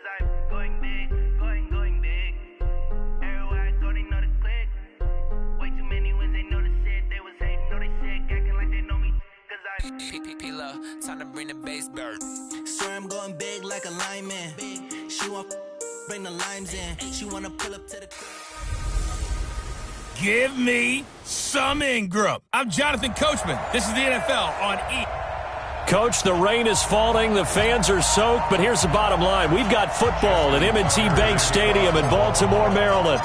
Cause I'm going big, going big. Everywhere I go, they know the click. Way too many wins, they know the shit. They was hating, know they sick, acting like they know me. Cause I'm P-Lo, time to bring the bass bird. Swear I'm going big like a lineman. She want bring the limes in. She wanna pull up to the Give me some Ingram. I'm Jonathan Coachman. This is the NFL on E! Coach, the rain is falling, the fans are soaked, but here's the bottom line. We've got football at M&T Bank Stadium in Baltimore, Maryland.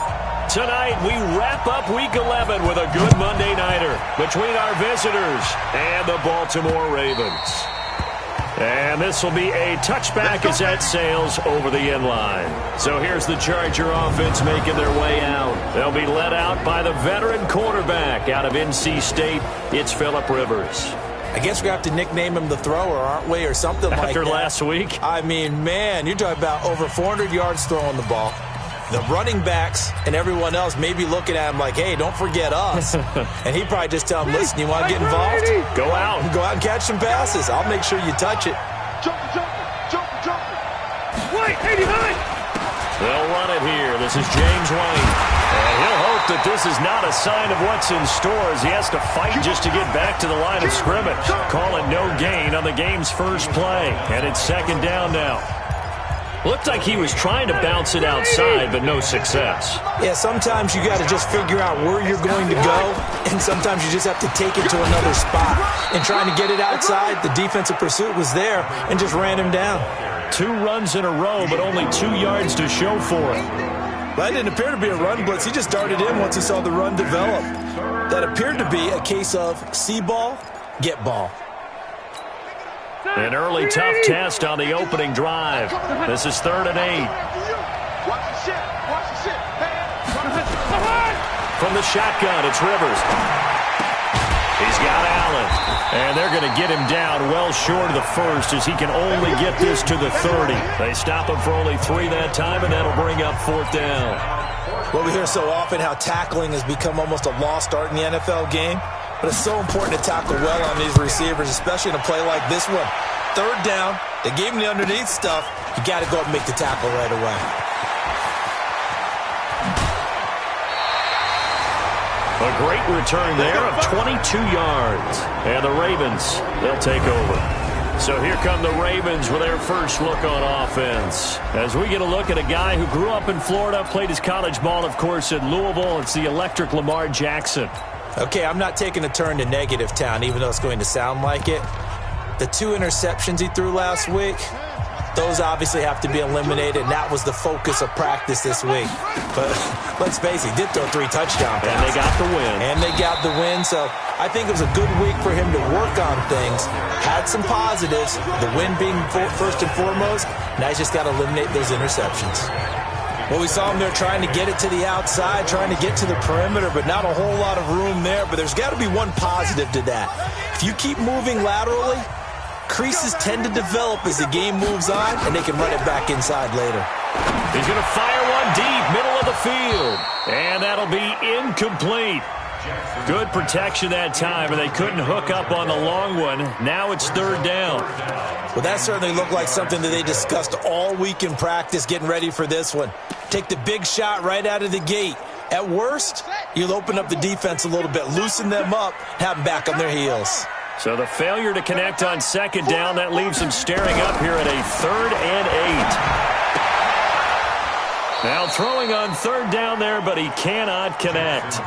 Tonight, we wrap up Week 11 with a good Monday nighter between our visitors and the Baltimore Ravens. And this will be a touchback as that sails over the end line. So here's the Charger offense making their way out. They'll be led out by the veteran quarterback out of NC State. It's Phillip Rivers. I guess we're going to have to nickname him the thrower, aren't we, or something like that. After last week? I mean, man, you're talking about over 400 yards throwing the ball. The running backs and everyone else may be looking at him like, hey, don't forget us. And he'd probably just tell him, listen, you want to get involved? Go out. Go out and catch some passes. I'll make sure you touch it. Jump. White, 89! They'll run it here. This is James White. And he'll hope that this is not a sign of what's in store as he has to fight just to get back to the line of scrimmage. Call it no gain on the game's first play. And it's second down now. Looked like he was trying to bounce it outside, but no success. Yeah, sometimes you got to just figure out where you're going to go, and sometimes you just have to take it to another spot. And trying to get it outside, the defensive pursuit was there and just ran him down. 2 runs in a row, but only 2 yards to show for it. That didn't appear to be a run blitz. He just darted in once he saw the run develop. That appeared to be a case of see ball, get ball. An early tough test on the opening drive. This is 3rd and 8. From the shotgun, it's Rivers. He's got Allen. And they're going to get him down well short of the first as he can only get this to the 30. They stop him for only 3 that time, and that'll bring up 4th down. Well, we hear so often how tackling has become almost a lost art in the NFL game. But it's so important to tackle well on these receivers, especially in a play like this one. 3rd down, they gave him the underneath stuff. You got to go and make the tackle right away. A great return there of 22 yards. And the Ravens, they'll take over. So here come the Ravens with their first look on offense. As we get a look at a guy who grew up in Florida, played his college ball, of course, at Louisville. It's the electric Lamar Jackson. Okay, I'm not taking a turn to negative town, even though it's going to sound like it. The 2 interceptions he threw last week, those obviously have to be eliminated, and that was the focus of practice this week. But let's face it, he did throw 3 touchdown passes. And they got the win. And they got the win, so I think it was a good week for him to work on things. Had some positives, the win being first and foremost. Now he's just got to eliminate those interceptions. Well, we saw him there trying to get it to the outside, trying to get to the perimeter, but not a whole lot of room there. But there's got to be one positive to that. If you keep moving laterally, creases tend to develop as the game moves on, and they can run it back inside later. He's going to fire one deep, middle of the field. And that'll be incomplete. Good protection that time, and they couldn't hook up on the long one. Now it's 3rd down. Well, that certainly looked like something that they discussed all week in practice, getting ready for this one. Take the big shot right out of the gate. At worst, you'll open up the defense a little bit, loosen them up, have them back on their heels. So the failure to connect on 2nd down, that leaves them staring up here at a 3rd and 8. Now throwing on 3rd down there, but he cannot connect.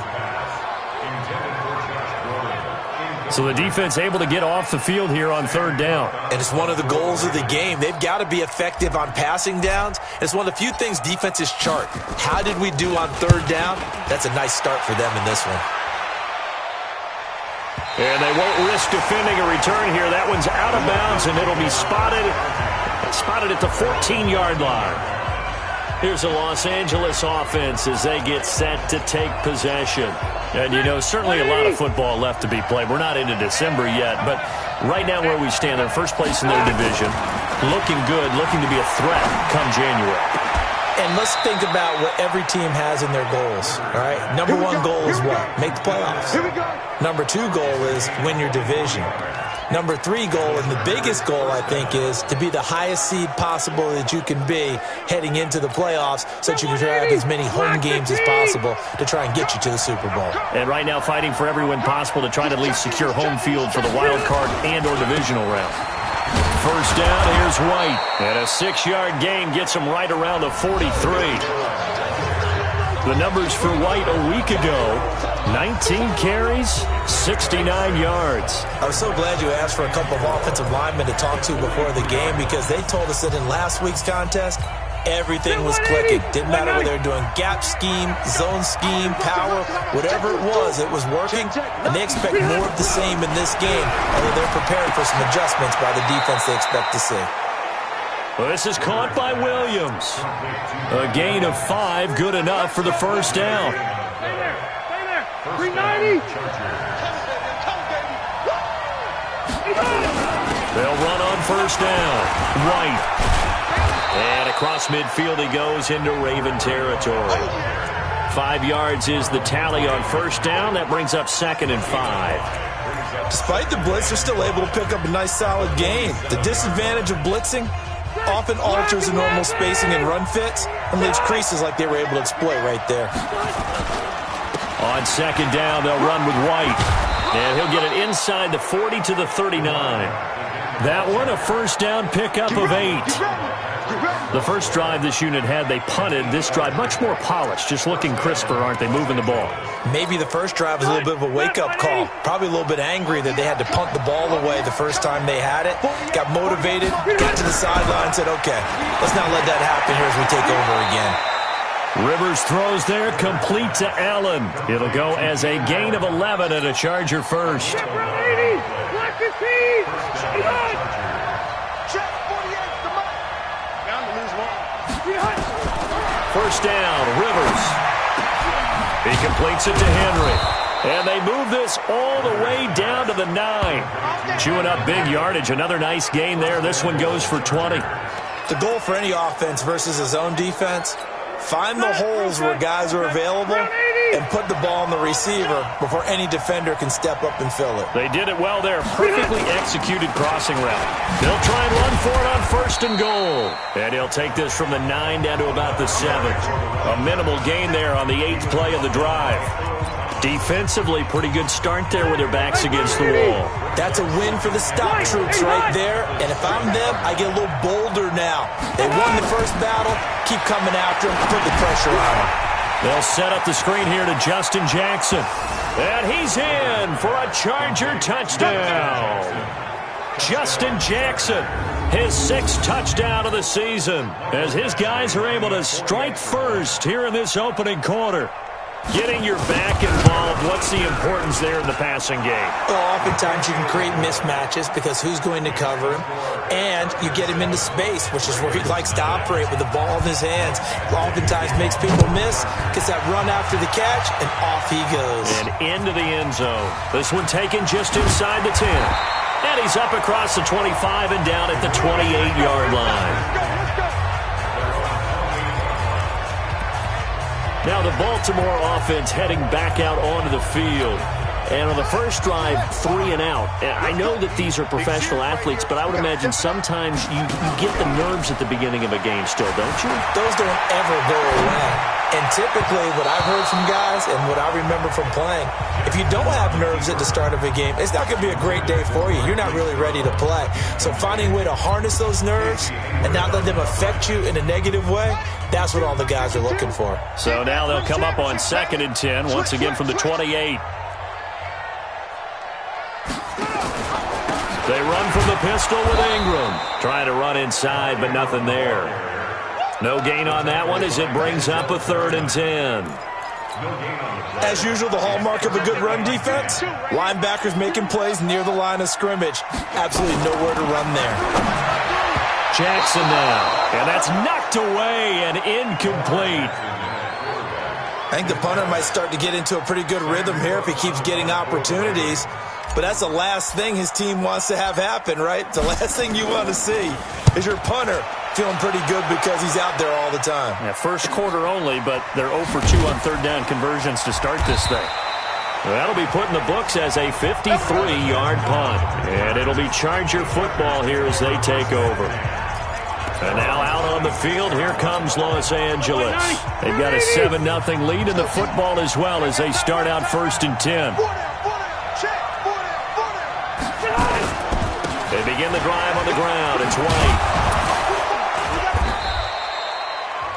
So the defense able to get off the field here on 3rd down. And it's one of the goals of the game. They've got to be effective on passing downs. It's one of the few things defenses chart. How did we do on 3rd down? That's a nice start for them in this one. And they won't risk defending a return here. That one's out of bounds, and it'll be spotted at the 14-yard line. Here's the Los Angeles offense as they get set to take possession. And, you know, certainly a lot of football left to be played. We're not into December yet, but right now where we stand, they're first place in their division, looking good, looking to be a threat come January. And let's think about what every team has in their goals, all right? Number 1 goal is what? Make the playoffs. Number 2 goal is win your division. Number 3 goal, and the biggest goal, I think, is to be the highest seed possible that you can be heading into the playoffs so that you can try to have as many home games as possible to try and get you to the Super Bowl. And right now fighting for every win possible to try to at least secure home field for the wild card and or divisional round. First down, here's White. And a 6-yard gain gets him right around the 43. The numbers for White a week ago, 19 carries, 69 yards. I was so glad you asked for a couple of offensive linemen to talk to before the game because they told us that in last week's contest, everything was clicking. Didn't matter whether they're doing gap scheme, zone scheme, power, whatever it was working, and they expect more of the same in this game, although they're preparing for some adjustments by the defense they expect to see. Well, this is caught by Williams. A gain of 5, good enough for the first down. Stay there. 390. They'll run on first down. White. And across midfield he goes into Raven territory. 5 yards is the tally on first down. That brings up 2nd and 5. Despite the blitz, they're still able to pick up a nice solid gain. The disadvantage of blitzing often alters the normal spacing and run fits and leaves creases like they were able to exploit right there. On second down, they'll run with White. And he'll get it inside the 40 to the 39. That one, a first down pickup of 8. The first drive this unit had, they punted. This drive, much more polished, just looking crisper, aren't they, moving the ball? Maybe the first drive was a little bit of a wake-up call. Probably a little bit angry that they had to punt the ball away the first time they had it. Got motivated, got to the sideline, said, okay, let's not let that happen here as we take over again. Rivers throws there, complete to Allen. It'll go as a gain of 11 and a Charger first. First down, Rivers. He completes it to Henry. And they move this all the way down to the 9. Chewing up big yardage. Another nice gain there. This one goes for 20. The goal for any offense versus a zone defense, find the holes where guys are available and put the ball on the receiver before any defender can step up and fill it. They did it well there. Perfectly executed crossing route. They'll try and run for it on first and goal. And he'll take this from the 9 down to about the 7. A minimal gain there on the 8th play of the drive. Defensively, pretty good start there with their backs against the wall. That's a win for the stop troops right there. And if I'm them, I get a little bolder now. They won the first battle. Keep coming after them. Put the pressure on them. They'll set up the screen here to Justin Jackson. And he's in for a Charger touchdown. Justin Jackson, his 6th touchdown of the season, as his guys are able to strike first here in this opening quarter. Getting your back involved, what's the importance there in the passing game? Well, oftentimes you can create mismatches because who's going to cover him, and you get him into space, which is where he likes to operate with the ball in his hands. Oftentimes makes people miss, gets that run after the catch, and off he goes. And into the end zone. This one taken just inside the 10. And he's up across the 25 and down at the 28-yard line. Now the Baltimore offense heading back out onto the field. And on the first drive, 3 and out. I know that these are professional athletes, but I would imagine sometimes you get the nerves at the beginning of a game still, don't you? Those don't ever go away. And typically what I've heard from guys and what I remember from playing, if you don't have nerves at the start of a game, it's not going to be a great day for you. You're not really ready to play. So finding a way to harness those nerves and not let them affect you in a negative way, that's what all the guys are looking for. So now they'll come up on 2nd and 10, once again from the 28. They run from the pistol with Ingram. Trying to run inside, but nothing there. No gain on that one as it brings up a 3rd and 10. As usual, the hallmark of a good run defense, linebackers making plays near the line of scrimmage. Absolutely nowhere to run there. Jackson now. And that's knocked away and incomplete. I think the punter might start to get into a pretty good rhythm here if he keeps getting opportunities. But that's the last thing his team wants to have happen, right? The last thing you want to see is your punter feeling pretty good because he's out there all the time. Yeah, first quarter only, but they're 0 for 2 on 3rd down conversions to start this thing. That'll be put in the books as a 53-yard punt. And it'll be Charger football here as they take over. And now out on the field, here comes Los Angeles. They've got a 7-0 lead in the football as well as they start out 1st and 10. They begin the drive on the ground. It's White.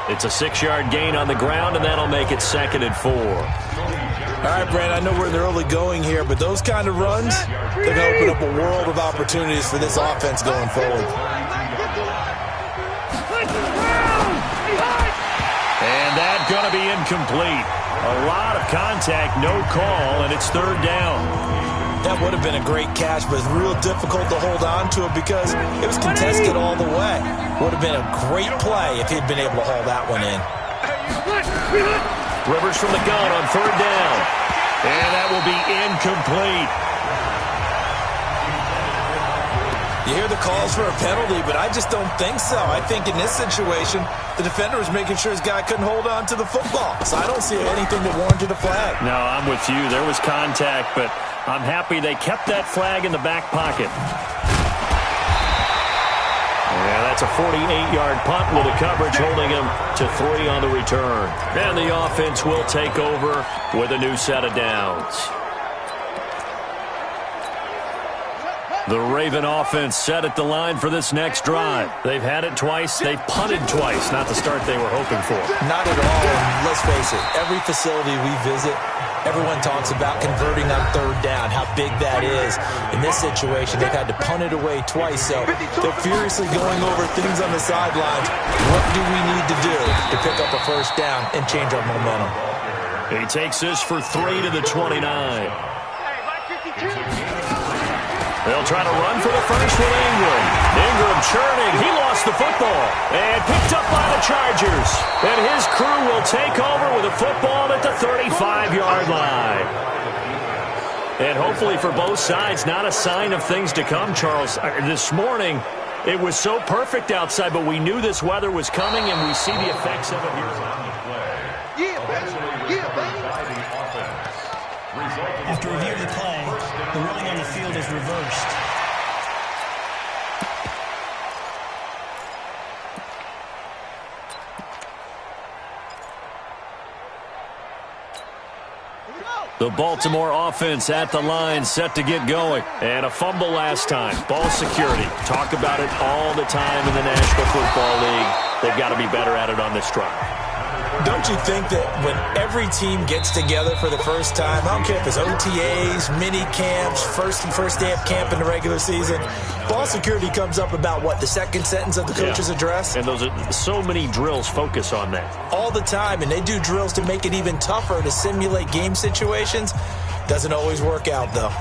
It's a 6-yard gain on the ground, and that'll make it 2nd and 4. All right, Brandon, I know we're in the early going here, but those kind of runs, they're going to open up a world of opportunities for this offense going forward. And that's going to be incomplete. A lot of contact, no call, and it's 3rd down. That would have been a great catch, but it's real difficult to hold on to it because it was contested all the way. Would have been a great play if he'd been able to haul that one in. Rivers from the gun on 3rd down. And that will be incomplete. You hear the calls for a penalty, but I just don't think so. I think in this situation, the defender was making sure his guy couldn't hold on to the football. So I don't see anything that warranted a flag. No, I'm with you. There was contact, but I'm happy they kept that flag in the back pocket. Yeah, that's a 48-yard punt with the coverage holding him to 3 on the return. And the offense will take over with a new set of downs. The Raven offense set at the line for this next drive. They've had it twice. They've punted twice. Not the start they were hoping for. Not at all. And let's face it, every facility we visit, everyone talks about converting on 3rd down, how big that is. In this situation, they've had to punt it away twice, so they're furiously going over things on the sidelines. What do we need to do to pick up a 1st down and change our momentum? He takes this for 3 to the 29. They'll try to run for the first with Ingram. Ingram churning. He lost the football. And picked up by the Chargers. And his crew will take over with a football at the 35-yard line. And hopefully for both sides, not a sign of things to come, Charles. This morning, it was so perfect outside, but we knew this weather was coming, and we see the effects of it here. After review of the play, the ruling on the field is reversed. The Baltimore offense at the line, set to get going. And a fumble last time. Ball security. Talk about it all the time in the National Football League. They've got to be better at it on this drive. Don't you think that when every team gets together for the first time, I don't care if it's OTAs, mini camps, first day of camp in the regular season, ball security comes up about what, the second sentence of the coach's address? And those are so many drills focus on that. All the time, and they do drills to make it even tougher to simulate game situations. Doesn't always work out, though.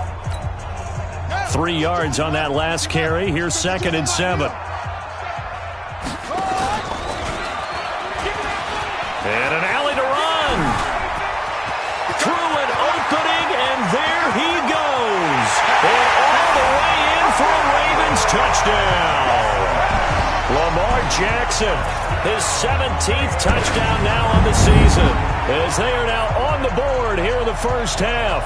3 yards on that last carry. Here's 2nd and 7. And an alley to run. Through an opening, and there he goes. And all the way in for a Ravens touchdown. Lamar Jackson, his 17th touchdown now on the season, as they are now on the board here in the first half.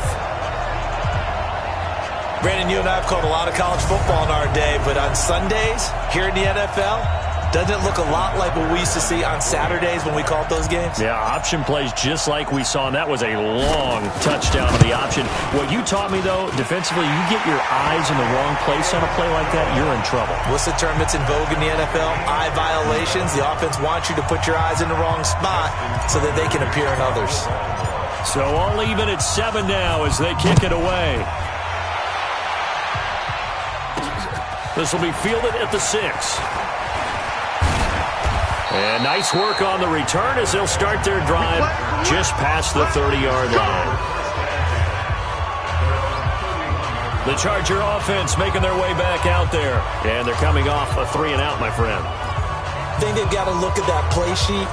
Brandon, you and I have called a lot of college football in our day, but on Sundays, here in the NFL, doesn't it look a lot like what we used to see on Saturdays when we called those games? Yeah, option plays just like we saw, and that was a long touchdown on the option. What you taught me, though, defensively, you get your eyes in the wrong place on a play like that, you're in trouble. What's the term that's in vogue in the NFL? Eye violations. The offense wants you to put your eyes in the wrong spot so that they can appear in others. So all even at 7 now as they kick it away. This will be fielded at the 6. And nice work on the return as they'll start their drive just past the 30-yard line. The Charger offense making their way back out there. And they're coming off a 3-and-out, my friend. I think they've got to look at that play sheet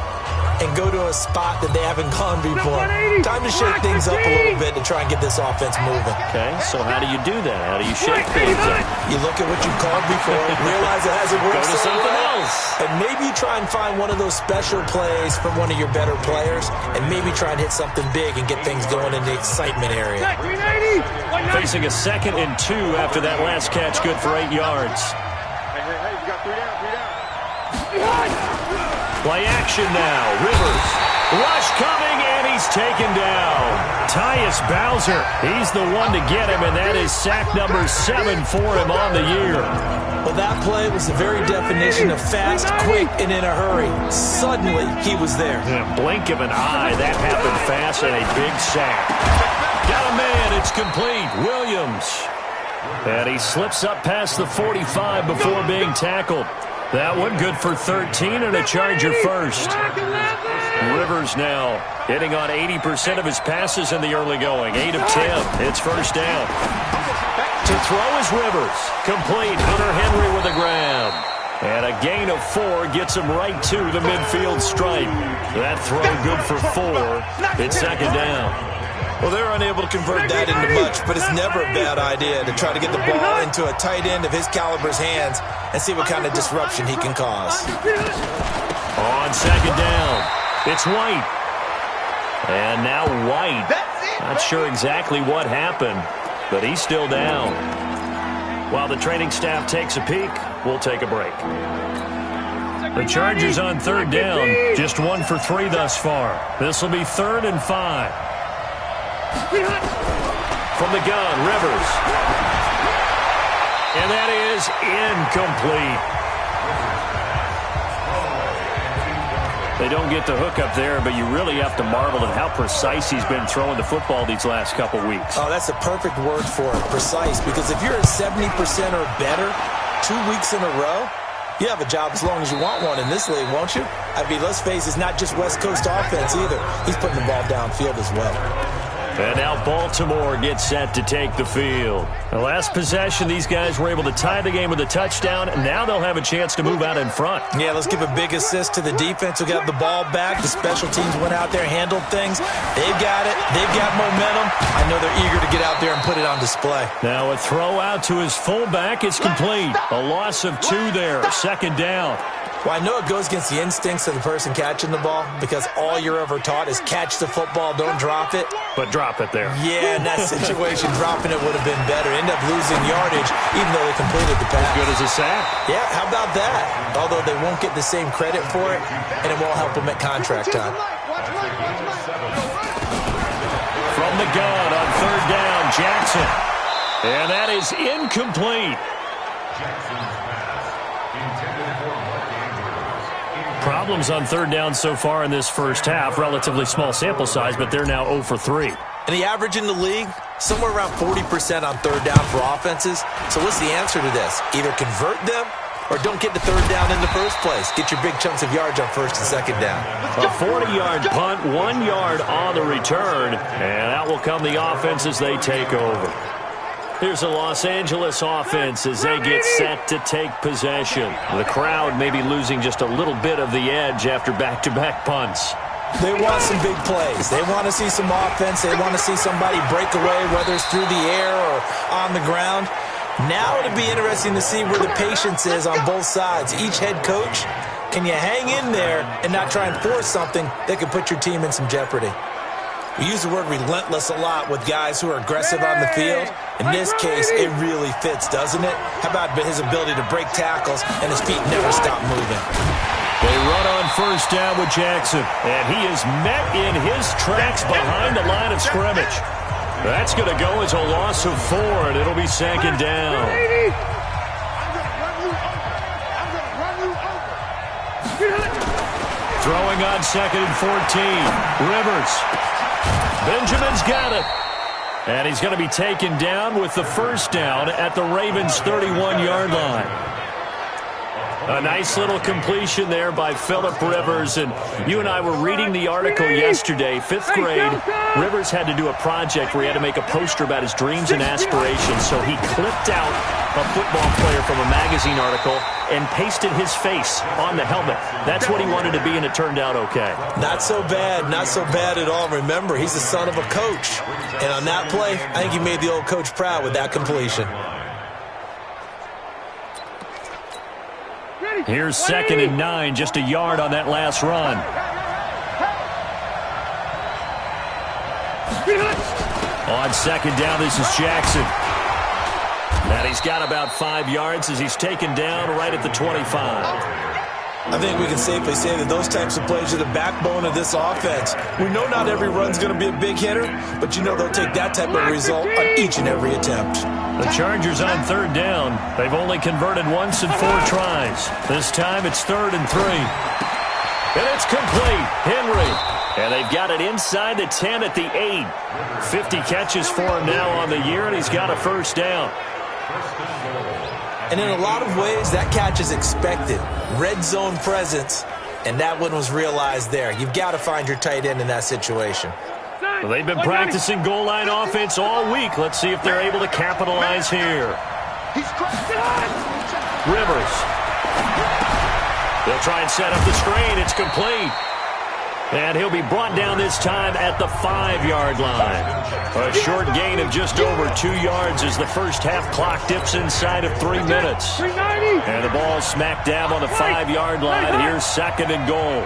and go to a spot that they haven't gone before. Time to shake things up a little bit to try and get this offense moving. Okay, so how do you do that? How do you shake things up? You look at what you called before, realize it hasn't worked Go to something else. and maybe try and find one of those special plays from one of your better players, and maybe try and hit something big and get things going in the excitement area. Facing a 2nd and 2 after that last catch, good for 8 yards. Hey, you got 3 down. Play action now. Rivers. Rush coming, and he's taken down. Tyus Bowser. He's the one to get him, and that is sack number 7 for him on the year. Well, that play was the very definition of fast, quick, and in a hurry. Suddenly, he was there. In a blink of an eye, that happened fast, and a big sack. Got a man. It's complete. Williams. And he slips up past the 45 before being tackled. That one good for 13 and a Charger first. Rivers now hitting on 80% of his passes in the early going. 8 of 10. It's first down. To throw is Rivers. Complete. Hunter Henry with a grab. And a gain of 4 gets him right to the midfield stripe. That throw good for 4. It's second down. Well, they're unable to convert that into much, but it's never a bad idea to try to get the ball into a tight end of his caliber's hands and see what kind of disruption he can cause. On second down, it's White. And now White. Not sure exactly what happened, but he's still down. While the training staff takes a peek, we'll take a break. The Chargers on third down, just 1 for 3 thus far. This will be 3rd and 5. From the gun, Rivers. And that is incomplete. They don't get the hook up there, but you really have to marvel at how precise he's been throwing the football these last couple weeks. Oh, that's the perfect word for it, precise, because if you're at 70% or better 2 weeks in a row, you have a job as long as you want one in this league, won't you? I mean, let's face it, it's not just West Coast offense either. He's putting the ball downfield as well. And now Baltimore gets set to take the field. The last possession, these guys were able to tie the game with a touchdown, and now they'll have a chance to move out in front. Yeah, let's give a big assist to the defense who got the ball back. The special teams went out there, handled things. They've got it. They've got momentum. I know they're eager to get out there and put it on display. Now a throw out to his fullback is complete. A loss of 2 there, second down. Well, I know it goes against the instincts of the person catching the ball because all you're ever taught is catch the football, don't drop it. But drop it there. Yeah, in that situation, dropping it would have been better. End up losing yardage even though they completed the pass. As good as a sack. Yeah, how about that? Although they won't get the same credit for it, and it won't help them at contract time. From the gun on third down, Jackson. And that is incomplete. Problems on third down so far in this first half. Relatively small sample size, but they're now 0 for 3. And the average in the league, somewhere around 40% on third down for offenses. So what's the answer to this? Either convert them or don't get the third down in the first place. Get your big chunks of yards on first and second down. A 40-yard punt, 1 yard on the return. And out will come the offense as they take over. Here's a Los Angeles offense as they get set to take possession. The crowd may be losing just a little bit of the edge after back-to-back punts. They want some big plays. They want to see some offense. They want to see somebody break away, whether it's through the air or on the ground. Now it'll be interesting to see where the patience is on both sides. Each head coach, can you hang in there and not try and force something that could put your team in some jeopardy? We use the word relentless a lot with guys who are aggressive on the field. In this case, it really fits, doesn't it? How about his ability to break tackles and his feet never stop moving? They run on first down with Jackson, and he is met in his tracks behind the line of scrimmage. That's going to go as a loss of 4, and it'll be second down. Throwing on 2nd and 14. Rivers. Benjamin's got it. And he's going to be taken down with the first down at the Ravens' 31-yard line. A nice little completion there by Phillip Rivers. And you and I were reading the article yesterday, 5th grade. Rivers had to do a project where he had to make a poster about his dreams and aspirations. So he clipped out a football player from a magazine article and pasted his face on the helmet. That's what he wanted to be, and it turned out okay. Not so bad at all. Remember, he's the son of a coach. And on that play, I think he made the old coach proud with that completion. Here's 2nd and 9, just a yard on that last run. On 2nd down, this is Jackson. And he's got about 5 yards as he's taken down right at the 25. I think we can safely say that those types of plays are the backbone of this offense. We know not every run's going to be a big hitter, but you know they'll take that type of result on each and every attempt. The Chargers on 3rd down. They've only converted once in 4 tries. This time it's 3rd and 3. And it's complete. Henry. And they've got it inside the 10 at the 8. 50 catches for him now on the year, and he's got a 1st down. And in a lot of ways, that catch is expected. Red zone presence, and that one was realized there. You've got to find your tight end in that situation. Well, they've been practicing goal line offense all week. Let's see if they're able to capitalize here. Rivers. They'll try and set up the screen. It's complete. And he'll be brought down this time at the 5-yard line. A short gain of just over 2 yards as the first half clock dips inside of 3 minutes. And the ball smack dab on the 5-yard line. Here's 2nd and goal.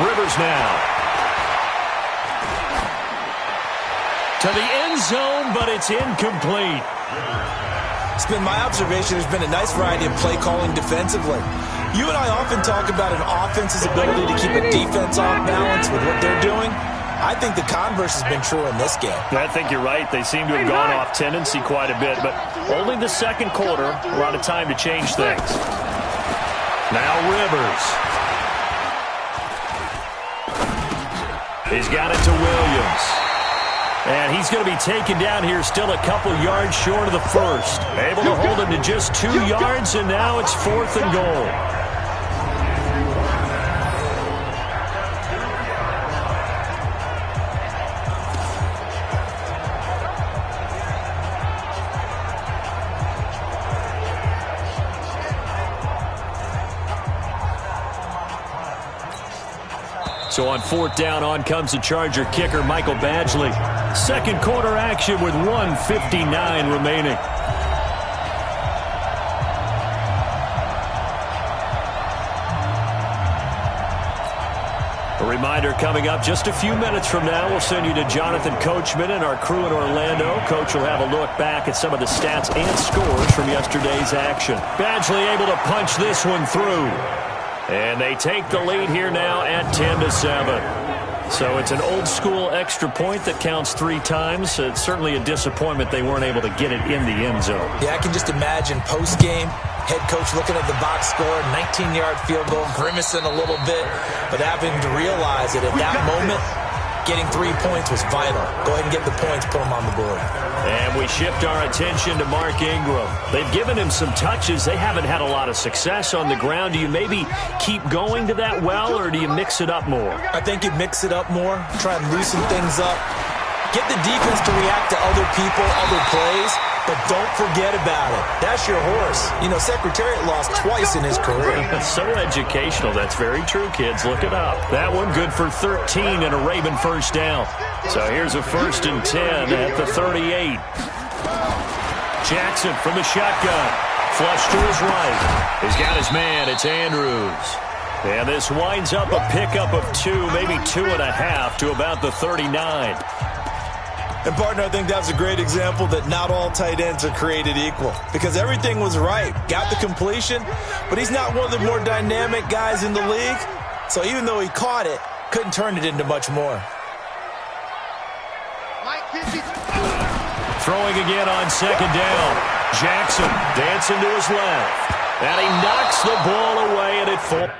Rivers now. To the end zone, but it's incomplete. It's been my observation there's been a nice variety of play calling defensively. You and I often talk about an offense's ability to keep a defense off balance with what they're doing. I think the converse has been true in this game. I think you're right. They seem to have gone off tendency quite a bit, but only the 2nd quarter, a lot of time to change things. Now Rivers. He's got it to Williams. And he's going to be taken down here still a couple yards short of the 1st. Able to hold him to just 2 yards, and now it's 4th and goal. So on 4th down, on comes the Charger kicker, Michael Badgley. 2nd quarter action with 1:59 remaining. A reminder coming up just a few minutes from now, we'll send you to Jonathan Coachman and our crew in Orlando. Coach will have a look back at some of the stats and scores from yesterday's action. Badgley able to punch this one through. And they take the lead here now at 10-7. So it's an old-school extra point that counts 3 times. It's certainly a disappointment they weren't able to get it in the end zone. Yeah, I can just imagine post-game, head coach looking at the box score, 19-yard field goal, grimacing a little bit, but having to realize that at that moment, getting 3 points was vital. Go ahead and get the points, put them on the board. And we shift our attention to Mark Ingram. They've given him some touches. They haven't had a lot of success on the ground. Do you maybe keep going to that well, or do you mix it up more? I think you mix it up more, try and loosen things up. Get the defense to react to other people, other plays, but don't forget about it. That's your horse. You know, Secretariat lost twice in his career. So educational. That's very true, kids. Look it up. That one good for 13 and a Raven 1st down. So here's a 1st and 10 at the 38. Jackson from the shotgun. Flush to his right. He's got his man. It's Andrews. And this winds up a pickup of 2, maybe 2.5 to about the 39. And, partner, I think that's a great example that not all tight ends are created equal, because everything was right. Got the completion, but he's not one of the more dynamic guys in the league. So even though he caught it, couldn't turn it into much more. Throwing again on 2nd down. Jackson dancing to his left. And he knocks the ball away, and it falls.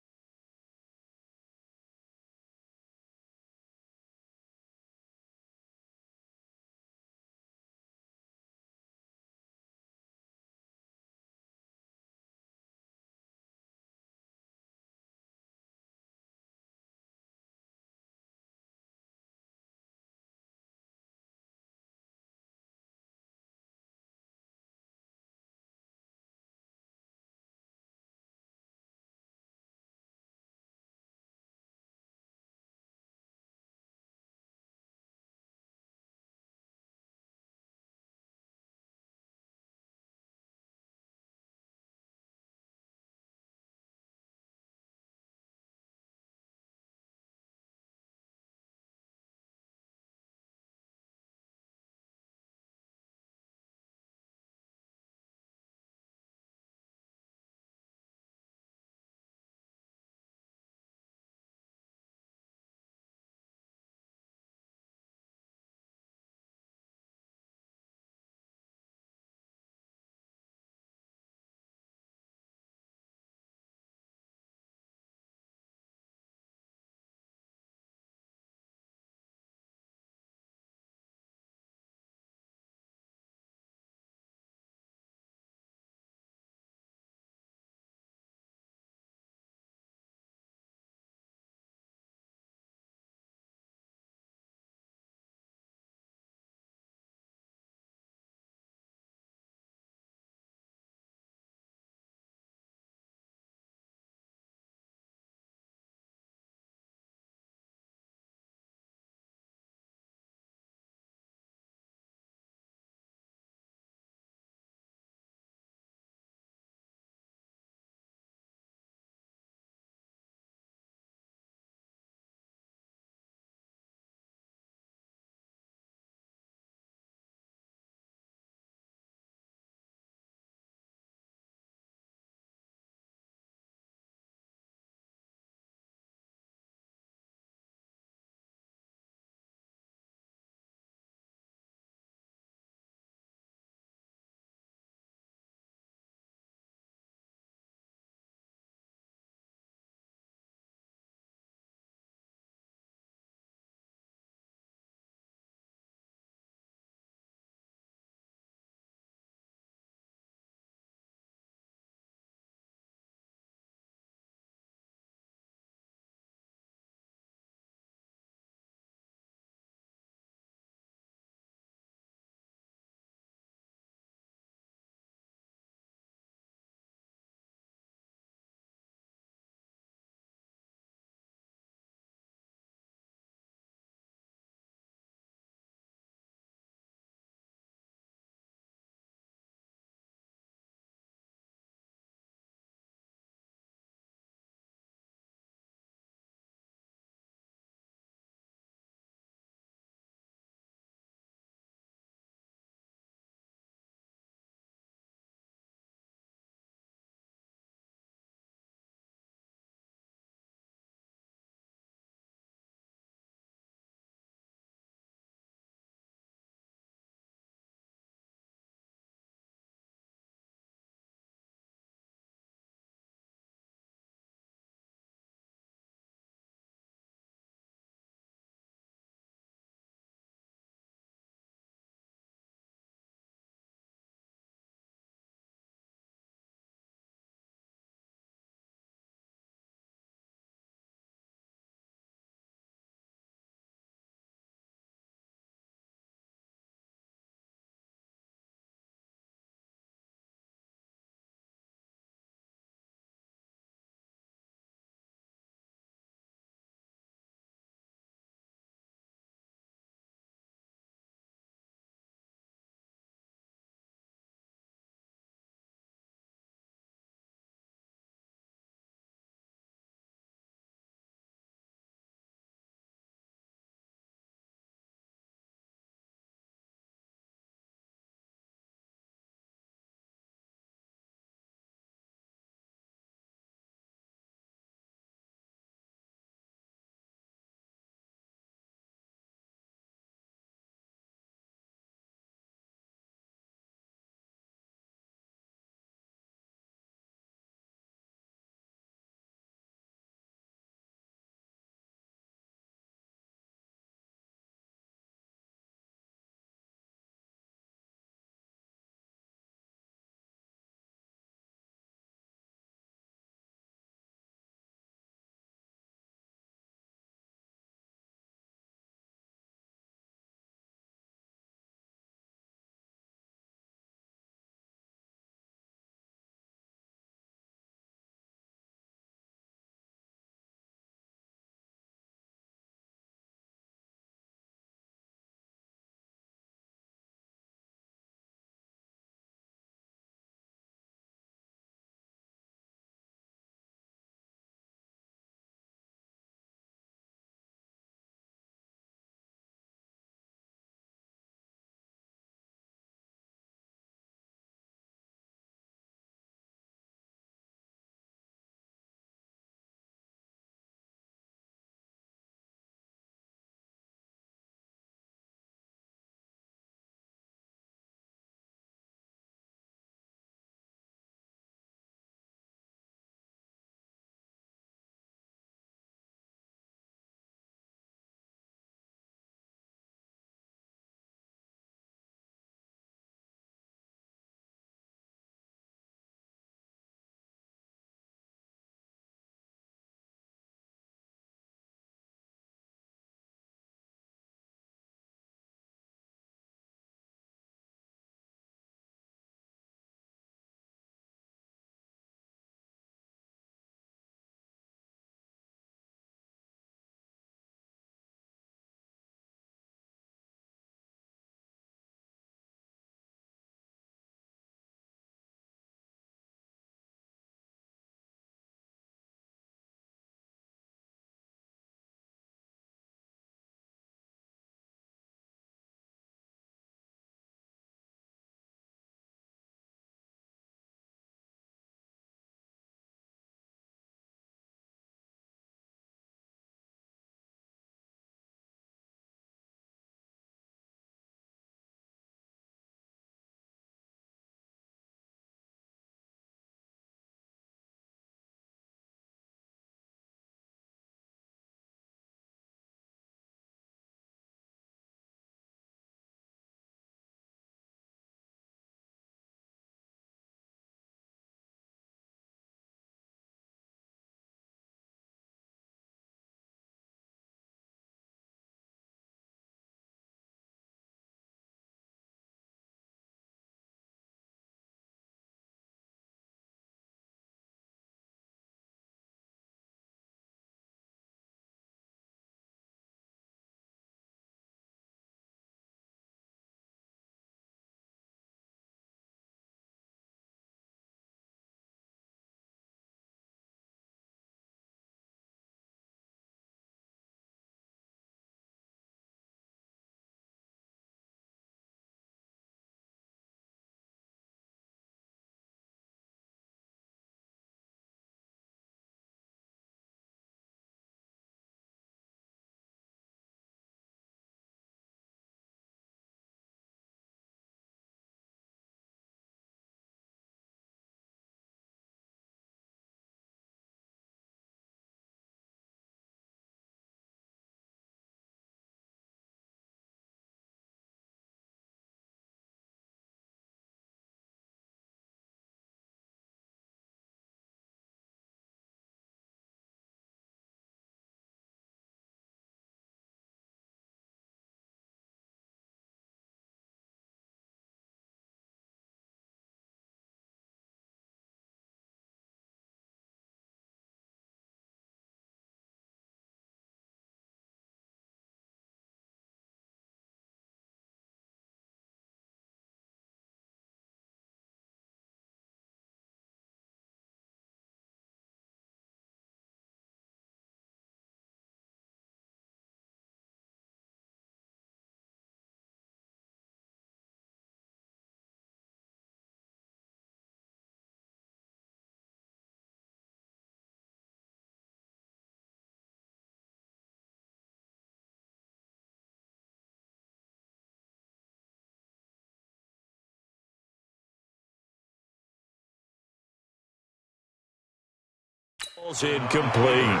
Incomplete.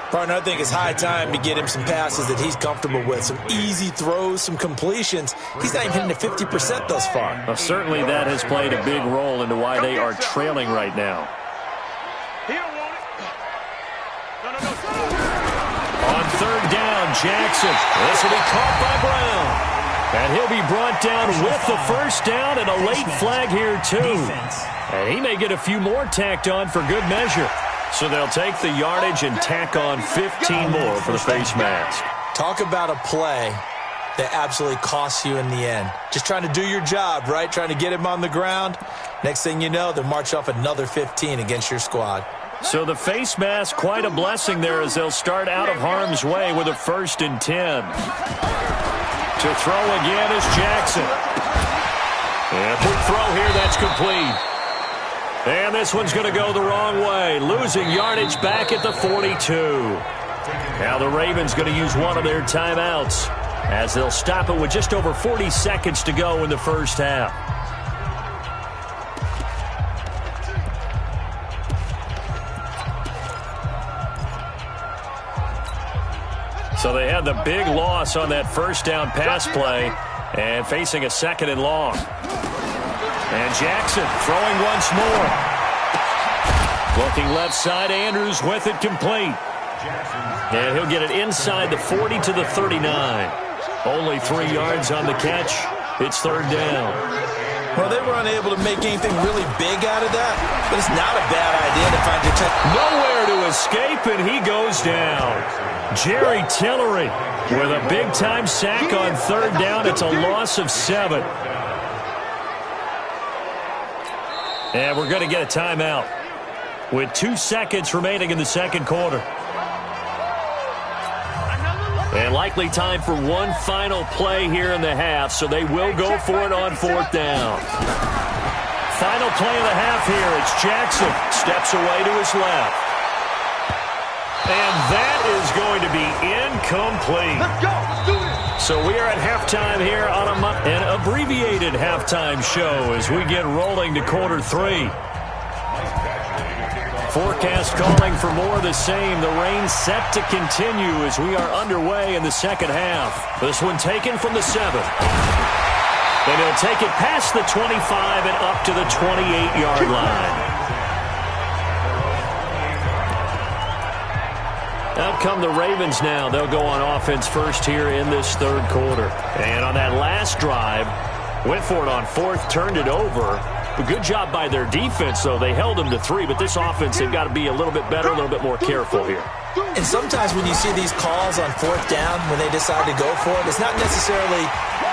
Partner, I think it's high time to get him some passes that he's comfortable with, some easy throws, some completions. He's not even hitting to 50% thus far. Well, certainly that has played a big role into why they are trailing right now. On third down, Jackson. This will be caught by Brown. And he'll be brought down with the first down and a late flag here, too. And he may get a few more tacked on for good measure. So they'll take the yardage and tack on 15 more for the face mask. Talk about a play that absolutely costs you in the end. Just trying to do your job, right? Trying to get him on the ground. Next thing you know, they'll march off another 15 against your squad. So the face mask, quite a blessing there as they'll start out of harm's way with a 1st and 10. To throw again is Jackson. And quick throw here, that's complete. And this one's going to go the wrong way, losing yardage back at the 42. Now the Ravens going to use one of their timeouts as they'll stop it with just over 40 seconds to go in the first half. So they had the big loss on that first down pass play and facing a 2nd and long. And Jackson throwing once more. Looking left side, Andrews with it complete. And he'll get it inside the 40 to the 39. Only 3 yards on the catch. It's third down. Well, they were unable to make anything really big out of that, but it's not a bad idea to find your nowhere to escape, and he goes down. Jerry Tillery with a big-time sack on third down. It's a loss of 7. And we're going to get a timeout with 2 seconds remaining in the second quarter. And likely time for one final play here in the half, so they will go for it on 4th down. Final play of the half here. It's Jackson. Steps away to his left. And that is going to be incomplete. Let's go. Let's do this. So we are at halftime here on an abbreviated halftime show as we get rolling to quarter 3. Forecast calling for more of the same. The rain set to continue as we are underway in the second half. This one taken from the 7. Then he'll take it past the 25 and up to the 28-yard line. Out come the Ravens now. They'll go on offense first here in this third quarter. And on that last drive, went for it on 4th, turned it over. A good job by their defense, though. They held them to 3, but this offense, they've got to be a little bit better, a little bit more careful here. And sometimes when you see these calls on 4th down, when they decide to go for it, it's not necessarily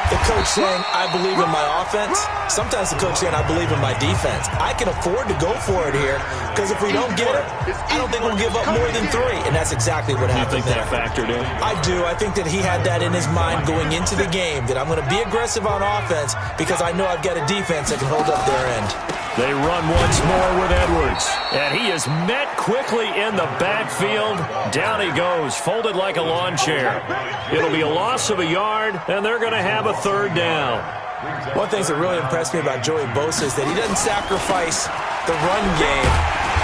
the coach saying, I believe in my offense. Sometimes the coach saying, I believe in my defense. I can afford to go for it here because if we don't get it, I don't think we'll give up more than 3. And that's exactly what happened there. You think that factored in? I do. I think that he had that in his mind going into the game, that I'm going to be aggressive on offense because I know I've got a defense that can hold up their end. They run once more with Edwards. And he is met quickly in the backfield. Down he goes, folded like a lawn chair. It'll be a loss of a yard, and they're going to have a third down. One thing that really impressed me about Joey Bosa is that he doesn't sacrifice the run game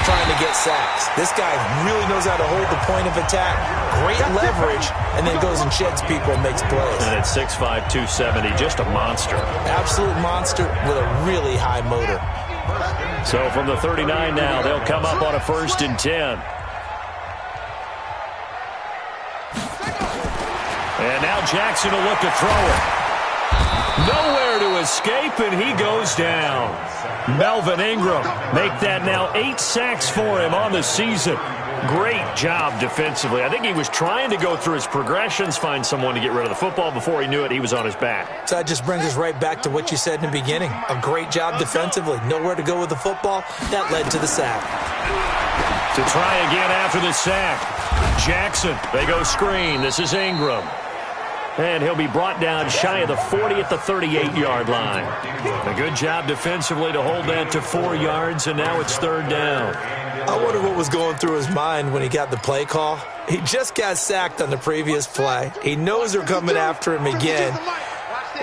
trying to get sacks. This guy really knows how to hold the point of attack, great leverage, and then goes and sheds people and makes plays. And at 6'5", 270, just a monster. Absolute monster with a really high motor. So from the 39 now, they'll come up on a 1st and 10. And now Jackson will look to throw it. Nowhere to escape, and he goes down. Melvin Ingram make that now 8 sacks for him on the season. Great job defensively. I think he was trying to go through his progressions, find someone to get rid of the football. Before he knew it, he was on his back. So that just brings us right back to what you said in the beginning. A great job defensively. Nowhere to go with the football. That led to the sack. To try again after the sack. Jackson, they go screen. This is Ingram. And he'll be brought down shy of the 40 at the 38-yard line. A good job defensively to hold that to 4 yards, and now it's third down. I wonder what was going through his mind when he got the play call. He just got sacked on the previous play. He knows they're coming after him again.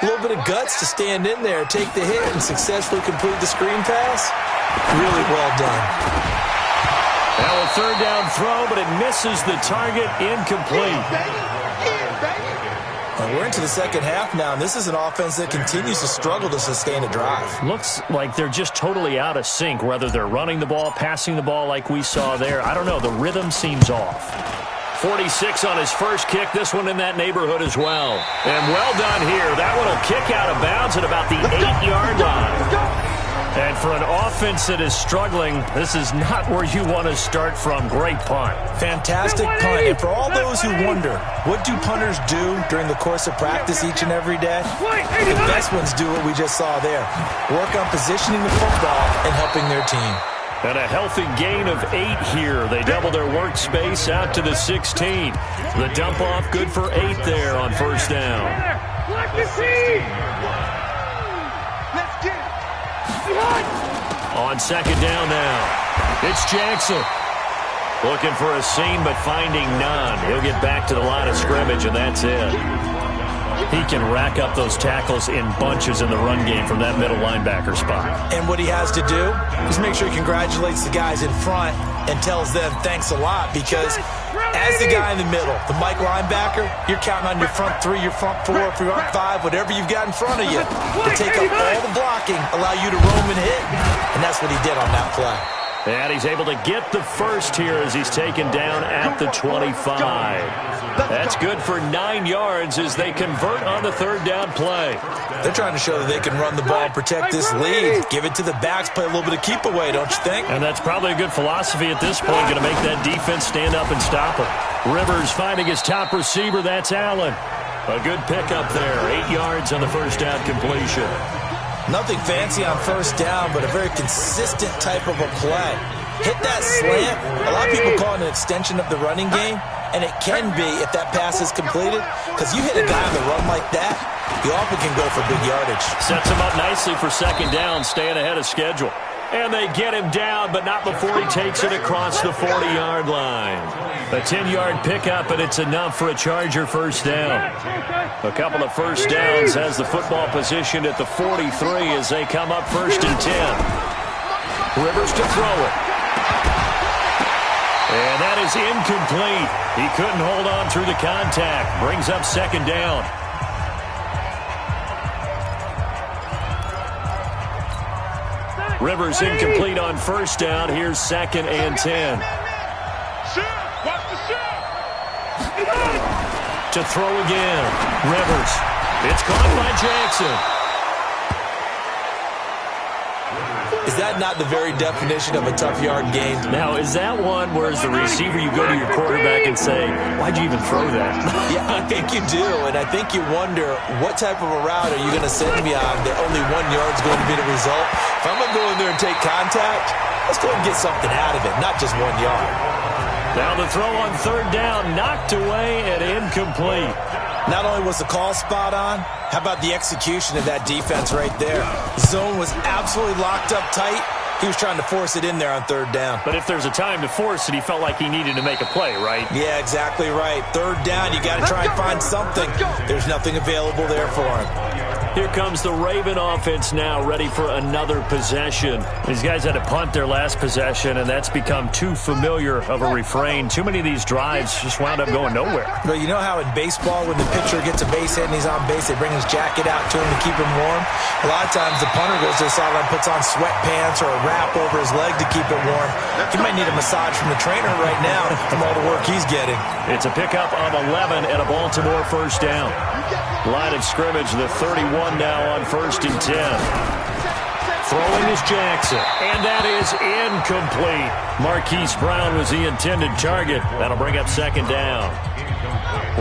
A little bit of guts to stand in there, take the hit, and successfully complete the screen pass. Really well done. Now we'll third down throw, but it misses the target, incomplete. We're into the second half now, and this is an offense that continues to struggle to sustain a drive. Looks like they're just totally out of sync, whether they're running the ball, passing the ball like we saw there. I don't know. The rhythm seems off. 46 on his first kick. This one in that neighborhood as well. And well done here. That one will kick out of bounds at about the 8-yard line. And for an offense that is struggling, this is not where you want to start from. Great punt. Fantastic punt. And for all those who wonder, what do punters do during the course of practice each and every day? The best ones do what we just saw there. Work on positioning the football and helping their team. And a healthy gain of 8 here. They double their workspace out to the 16. The dump off good for 8 there on first down. On second down now, it's Jackson. Looking for a seam, but finding none. He'll get back to the line of scrimmage, and that's it. He can rack up those tackles in bunches in the run game from that middle linebacker spot. And what he has to do is make sure he congratulates the guys in front and tells them thanks a lot, because as the guy in the middle, the Mike linebacker, you're counting on your front 3, your front 4, front 5, whatever you've got in front of you to take up all the blocking, allow you to roam and hit. And that's what he did on that play. And he's able to get the first here as he's taken down at the 25. That's good for 9 yards as they convert on the third down play. They're trying to show that they can run the ball and protect this lead. Give it to the backs, play a little bit of keep away, don't you think? And that's probably a good philosophy at this point, going to make that defense stand up and stop him. Rivers finding his top receiver, that's Allen. A good pickup there, 8 yards on the first down completion. Nothing fancy on first down, but a very consistent type of a play. Hit that slant. A lot of people call it an extension of the running game, and it can be if that pass is completed, because you hit a guy on the run like that, you often can go for big yardage. Sets him up nicely for second down, staying ahead of schedule. And they get him down, but not before he takes it across the 40-yard line. A 10-yard pickup, and it's enough for a Charger first down. A couple of first downs has the football position at the 43 as they come up first and 10. Rivers to throw it. And that is incomplete. He couldn't hold on through the contact. Brings up second down. Rivers incomplete on first down. Here's second and 10. To throw again. Rivers. It's caught by Jackson. Is that not the very definition of a tough yard game? Now, is that one where as the receiver you go to your quarterback and say, why'd you even throw that? Yeah, I think you do, and I think you wonder what type of a route are you going to send me on that only 1 yard's going to be the result? If I'm going to go in there and take contact, let's go and get something out of it, not just 1 yard. Now the throw on third down, knocked away and incomplete. Not only was the call spot on, how about the execution of that defense right there? Zone was absolutely locked up tight. He was trying to force it in there on third down. But if there's a time to force it, he felt like he needed to make a play, right? Yeah, exactly right. Third down, you got to try and find something. There's nothing available there for him. Here comes the Raven offense now, ready for another possession. These guys had to punt their last possession, and that's become too familiar of a refrain. Too many of these drives just wound up going nowhere. But you know how in baseball, when the pitcher gets a base hit and he's on base, they bring his jacket out to him to keep him warm? A lot of times the punter goes to the sideline, puts on sweatpants or a wrap over his leg to keep it warm. He might need a massage from the trainer right now from all the work he's getting. It's a pickup of 11 and a Baltimore first down. Line of scrimmage, the 31 now on first and 10. Throwing is Jackson, and that is incomplete. Marquise Brown was the intended target. That'll bring up second down.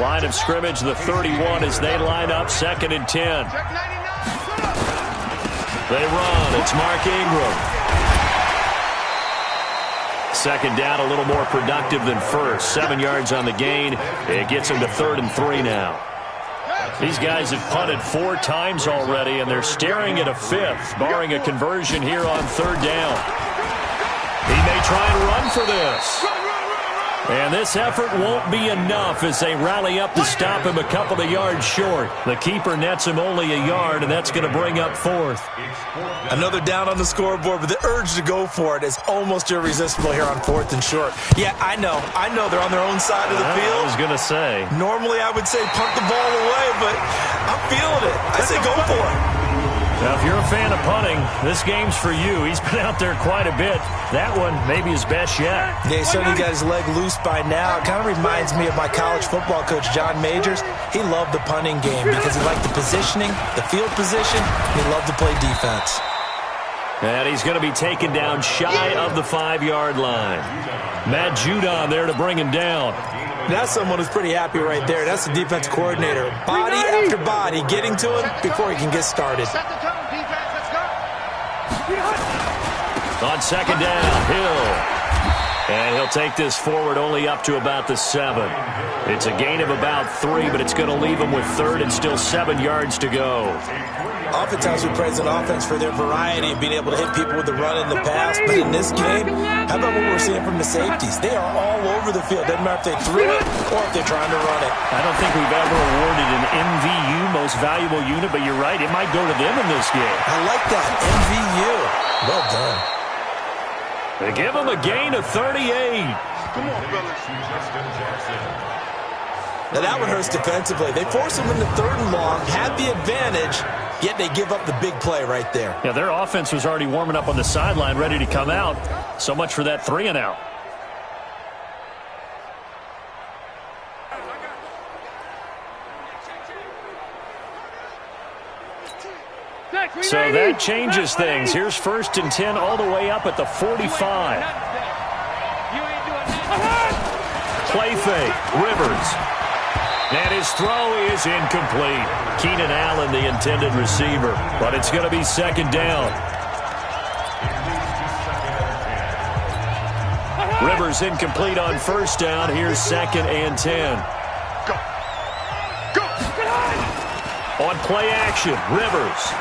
Line of scrimmage, the 31 as they line up second and 10. They run. It's Mark Ingram. Second down, a little more productive than first. 7 yards on the gain. It gets him to 3rd and 3 now. These guys have punted 4 times already, and they're staring at a 5th, barring a conversion here on third down. He may try and run for this. And this effort won't be enough as they rally up to stop him a couple of yards short. The keeper nets him only a yard, and that's going to bring up fourth. Another down on the scoreboard, but the urge to go for it is almost irresistible here on 4th and short. Yeah, I know they're on their own side of the field. I was going to say. Normally I would say punt the ball away, but I'm feeling it. I say go for it. Now, if you're a fan of punting, this game's for you. He's been out there quite a bit. That one, maybe his best yet. Yeah, he certainly got his leg loose by now. It kind of reminds me of my college football coach, John Majors. He loved the punting game because he liked the positioning, the field position, and he loved to play defense. And he's going to be taken down shy of the 5-yard line. Matt Judon there to bring him down. That's someone who's pretty happy right there. That's the defense coordinator. Body after body getting to him before he can get started. On second down, Hill. And he'll take this forward only up to about the 7. It's a gain of about 3, but it's going to leave him with 3rd and still 7 yards to go. Oftentimes we praise an offense for their variety and being able to hit people with the run and the pass. But in this game, how about what we're seeing from the safeties? They are all over the field. Doesn't matter if they threw it or if they're trying to run it. I don't think we've ever awarded an MVU, most valuable unit, but you're right. It might go to them in this game. I like that. MVU. Well done. They give him a gain of 38. Come on, fellas. Now that one hurts defensively. They force him into 3rd and long, had the advantage, yet they give up the big play right there. Yeah, their offense was already warming up on the sideline, ready to come out. So much for that 3-and-out. So that changes things. Here's 1st and 10 all the way up at the 45. Play fake, Rivers. And his throw is incomplete. Keenan Allen, the intended receiver. But it's going to be 2nd down. Rivers incomplete on 1st down. Here's 2nd and 10. On play action, Rivers.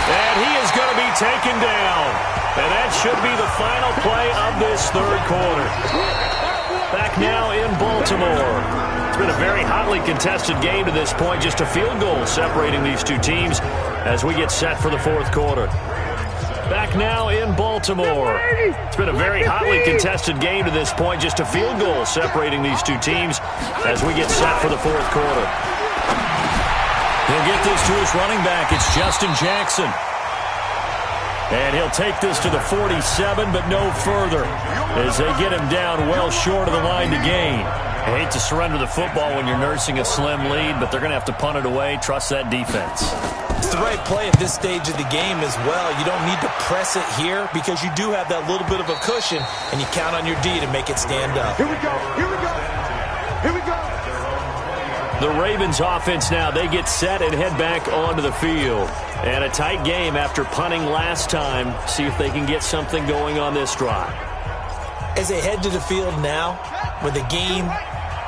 And he is going to be taken down. And that should be the final play of this 3rd quarter. Back now in Baltimore. It's been a very hotly contested game to this point. Just a field goal separating these two teams as we get set for the 4th quarter. Back now in Baltimore. It's been a very hotly contested game to this point. Just a field goal separating these two teams as we get set for the 4th quarter. He'll get this to his running back. It's Justin Jackson. And he'll take this to the 47, but no further as they get him down well short of the line to gain. I hate to surrender the football when you're nursing a slim lead, but they're going to have to punt it away. Trust that defense. It's the right play at this stage of the game as well. You don't need to press it here because you do have that little bit of a cushion, and you count on your D to make it stand up. Here we go. Here we go. Here we go. The Ravens offense now, they get set and head back onto the field. And a tight game after punting last time. See if they can get something going on this drive. As they head to the field now, with the game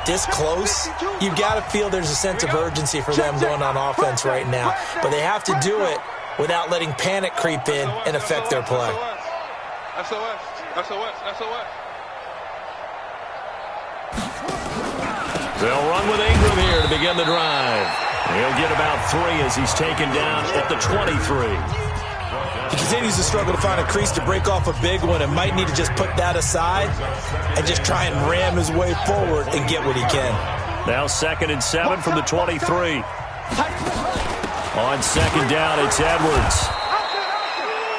this close, you've got to feel there's a sense of urgency for them going on offense right now. But they have to do it without letting panic creep in and affect their play. SOS. SOS. SOS. They'll run with Ingram here to begin the drive. He'll get about 3 as he's taken down at the 23. He continues to struggle to find a crease to break off a big one and might need to just put that aside and just try and ram his way forward and get what he can. Now 2nd and 7 from the 23. On 2nd down, it's Edwards.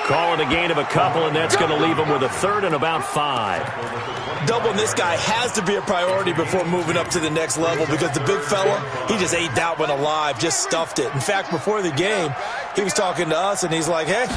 Calling a gain of a couple, and that's going to leave him with a 3rd and about 5. Doubling this guy has to be a priority before moving up to the next level because the big fella, he just ate that one alive, just stuffed it. In fact, before the game, he was talking to us, and he's like, hey,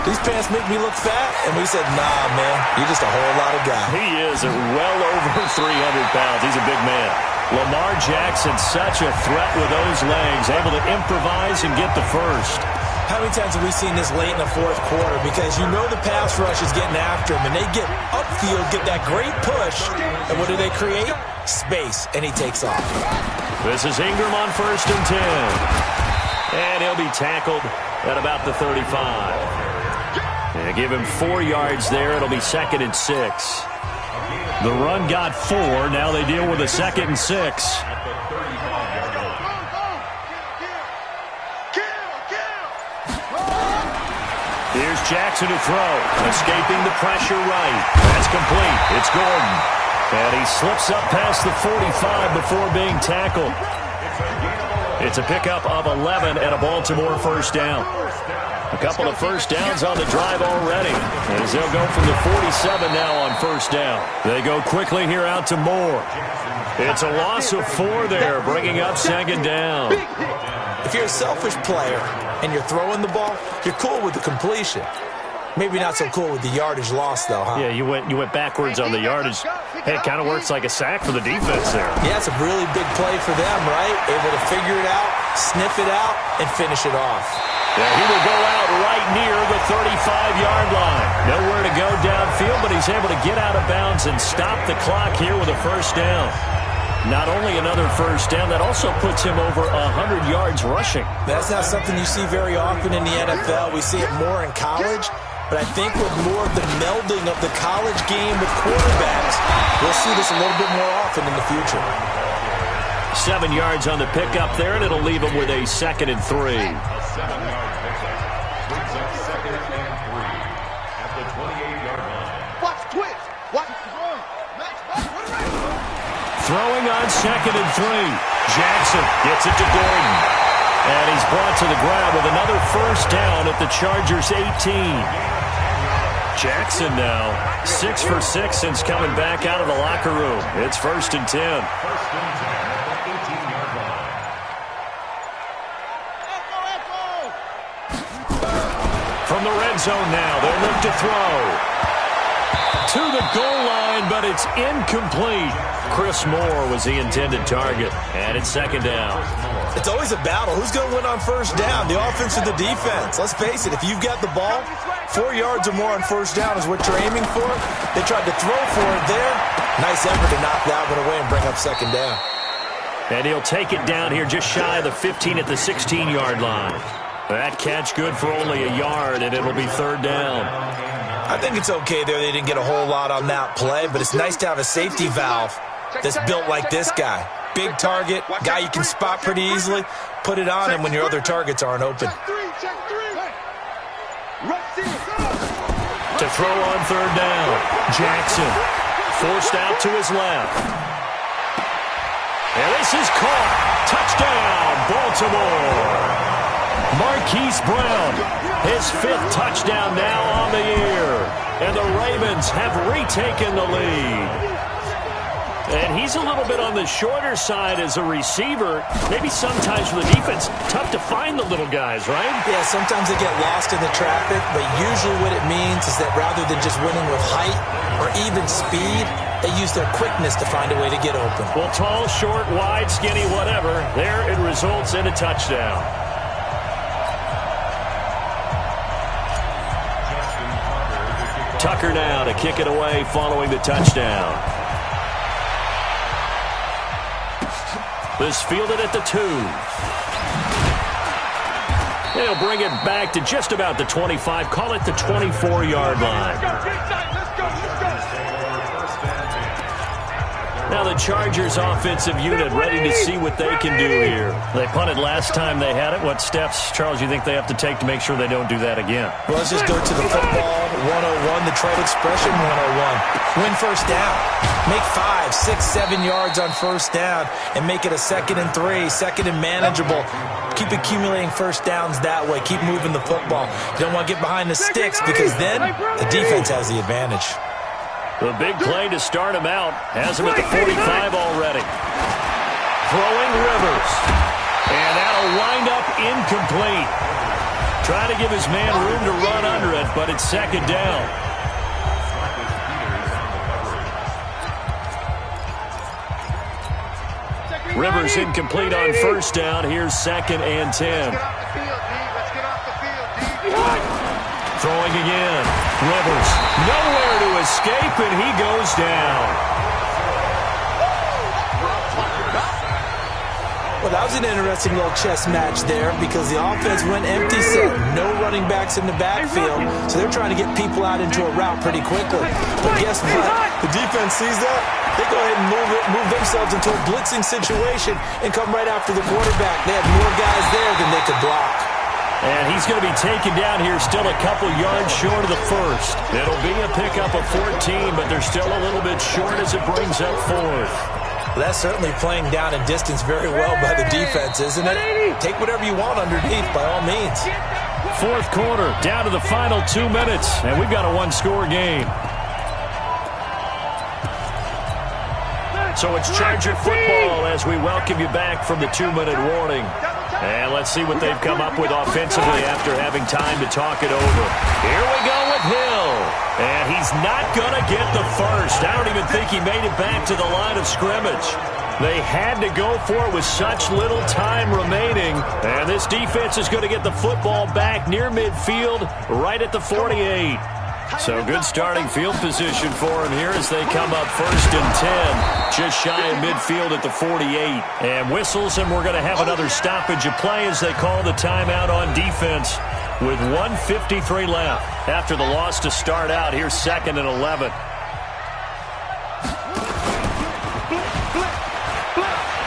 these pants make me look fat? And we said, nah, man, you're just a whole lot of guy. He is at well over 300 pounds. He's a big man. Lamar Jackson, such a threat with those legs, able to improvise and get the first. How many times have we seen this late in the 4th quarter? Because you know the pass rush is getting after him, and they get upfield, get that great push, and what do they create? Space, and he takes off. This is Ingram on 1st and 10. And he'll be tackled at about the 35. And give him 4 yards there. It'll be 2nd and 6. The run got 4. Now they deal with a 2nd and 6. Here's Jackson to throw. Escaping the pressure right. That's complete. It's Gordon. And he slips up past the 45 before being tackled. It's a pickup of 11 and a Baltimore first down. A couple of first downs on the drive already, as they'll go from the 47 now on first down. They go quickly here out to Moore. It's a loss of 4 there, bringing up 2nd down. If you're a selfish player and you're throwing the ball, you're cool with the completion. Maybe not so cool with the yardage loss, though, huh? Yeah, you went backwards on the yardage. Hey, it kind of works like a sack for the defense there. Yeah, it's a really big play for them, right? Able to figure it out, sniff it out, and finish it off. Yeah, he will go out right near the 35-yard line. Nowhere to go downfield, but he's able to get out of bounds and stop the clock here with a first down. Not only another first down, that also puts him over 100 yards rushing. That's not something you see very often in the NFL. We see it more in college. But I think with more of the melding of the college game with quarterbacks, we'll see this a little bit more often in the future. 7 yards on the pickup there, and it'll leave him with a 2nd and 3. A 7-yard pickup brings up 2nd and 3 at the 28-yard line. Watch twitch. Watch. Throwing on 2nd and 3. Jackson gets it to Gordon. And he's brought to the ground with another first down at the Chargers' 18. Jackson now 6 for 6 since coming back out of the locker room. It's 1st and 10. First and 10 at the 18-yard line. From the red zone now, they'll look to throw. To the goal line, but it's incomplete. Chris Moore was the intended target, and it's 2nd down. It's always a battle. Who's going to win on first down, the offense or the defense? Let's face it, if you've got the ball, 4 yards or more on first down is what you're aiming for. They tried to throw for it there. Nice effort to knock that one away and bring up 2nd down. And he'll take it down here just shy of the 15 at the 16-yard line. That catch good for only a yard, and it'll be 3rd down. I think it's okay there. They didn't get a whole lot on that play, but it's nice to have a safety valve that's built like this guy. Big target, guy you can spot pretty easily. Put it on him when your other targets aren't open. To throw on 3rd down. Jackson forced out to his left. And this is caught. Touchdown, Baltimore. Marquise Brown, his 5th touchdown now on the year. And the Ravens have retaken the lead. And he's a little bit on the shorter side as a receiver. Maybe sometimes for the defense, tough to find the little guys, right? Yeah, sometimes they get lost in the traffic, but usually what it means is that rather than just winning with height or even speed, they use their quickness to find a way to get open. Well, tall, short, wide, skinny, whatever, there it results in a touchdown. Tucker now to kick it away following the touchdown. This fielded at the 2. They'll bring it back to just about the 25. Call it the 24-yard line. Now the Chargers offensive unit ready to see what they can do here. They punted last time they had it. What steps, Charles, you think they have to take to make sure they don't do that again? Well, let's just go to the football 101, the trade expression 101. Win first down. Make 5, 6, 7 yards on first down and make it a 2nd and 3, 2nd and manageable. Keep accumulating first downs that way. Keep moving the football. You don't want to get behind the sticks because then the defense has the advantage. The big play to start him out. Has him at the 45 already. Throwing Rivers. And that'll wind up incomplete. Trying to give his man room to run under it, but it's 2nd down. Rivers incomplete on first down. Here's 2nd and 10. Throwing again. Rivers nowhere to escape, and he goes down. Well, that was an interesting little chess match there because the offense went empty set. No running backs in the backfield, so they're trying to get people out into a route pretty quickly. But guess what? The defense sees that. They go ahead and move themselves into a blitzing situation and come right after the quarterback. They had more guys there than they could block. And he's going to be taken down here, still a couple yards short of the first. It'll be a pickup of 14, but they're still a little bit short as it brings up fourth. Well, that's certainly playing down in distance very well by the defense, isn't it? Take whatever you want underneath, by all means. Fourth quarter, down to the final 2 minutes, and we've got a one-score game. So it's Charger football as we welcome you back from the 2-minute warning. And let's see what they've come up with offensively after having time to talk it over. Here we go with Hill. And he's not going to get the first. I don't even think he made it back to the line of scrimmage. They had to go for it with such little time remaining. And this defense is going to get the football back near midfield, right at the 48. So good starting field position for him here as they come up 1st and 10, just shy of midfield at the 48. And whistles, and we're going to have another stoppage of play as they call the timeout on defense with 1:53 left. After the loss to start out, here's 2nd and 11.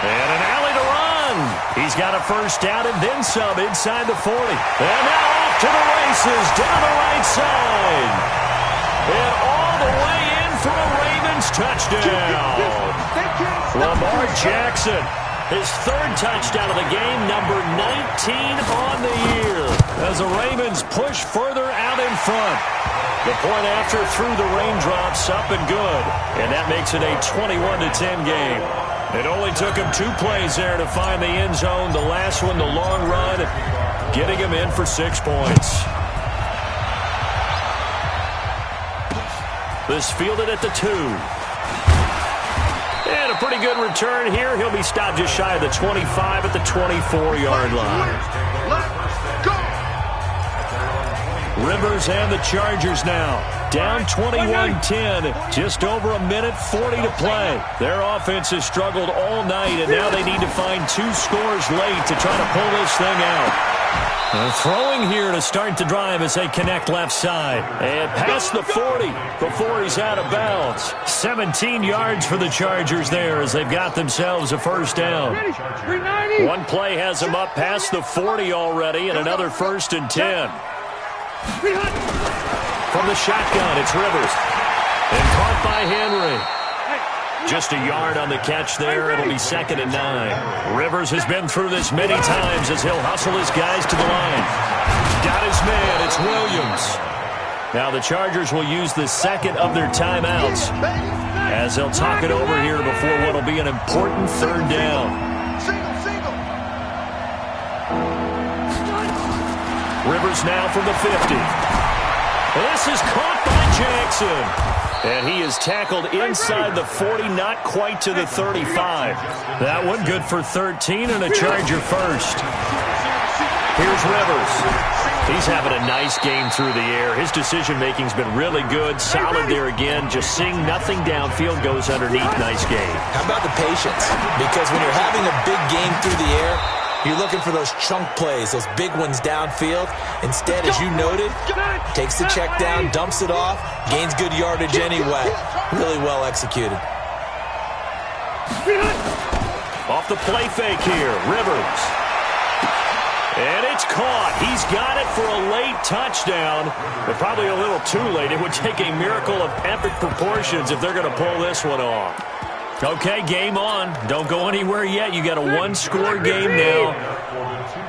And an alley to run. He's got a first down and then some inside the 40. And now off to the races down the right side. And all the way in for a Ravens touchdown. Lamar Jackson, his 3rd touchdown of the game, number 19 on the year. As the Ravens push further out in front. The point after through the raindrops, up and good. And that makes it a 21-10 game. It only took him 2 plays there to find the end zone. The last one, the long run, getting him in for 6 points. This fielded at the 2. And a pretty good return here. He'll be stopped just shy of the 25 at the 24-yard line. Rivers and the Chargers now. Down 21-10, just over a minute 40 to play. Their offense has struggled all night, and now they need to find 2 scores late to try to pull this thing out. Throwing here to start the drive as they connect left side. And past the 40 before he's out of bounds. 17 yards for the Chargers there as they've got themselves a first down. One play has them up past the 40 already, and another 1st and 10. From the shotgun, it's Rivers. And caught by Henry. Just a yard on the catch there. It'll be 2nd and 9. Rivers has been through this many times as he'll hustle his guys to the line. Got his man. It's Williams. Now the Chargers will use the 2nd of their timeouts as they'll talk it over here before what will be an important 3rd down. Rivers now from the 50. This is caught by Jackson. And he is tackled inside the 40, not quite to the 35. That one good for 13 and a Charger first. Here's Rivers. He's having a nice game through the air. His decision-making's been really good. Solid there again. Just seeing nothing downfield goes underneath. Nice game. How about the patience? Because when you're having a big game through the air, you're looking for those chunk plays, those big ones downfield. Instead, as you noted, takes the check down, dumps it off, gains good yardage anyway. Really well executed. Off the play fake here, Rivers. And it's caught. He's got it for a late touchdown, but probably a little too late. It would take a miracle of epic proportions if they're going to pull this one off. Okay, game on. Don't go anywhere yet. You got a one-score game now.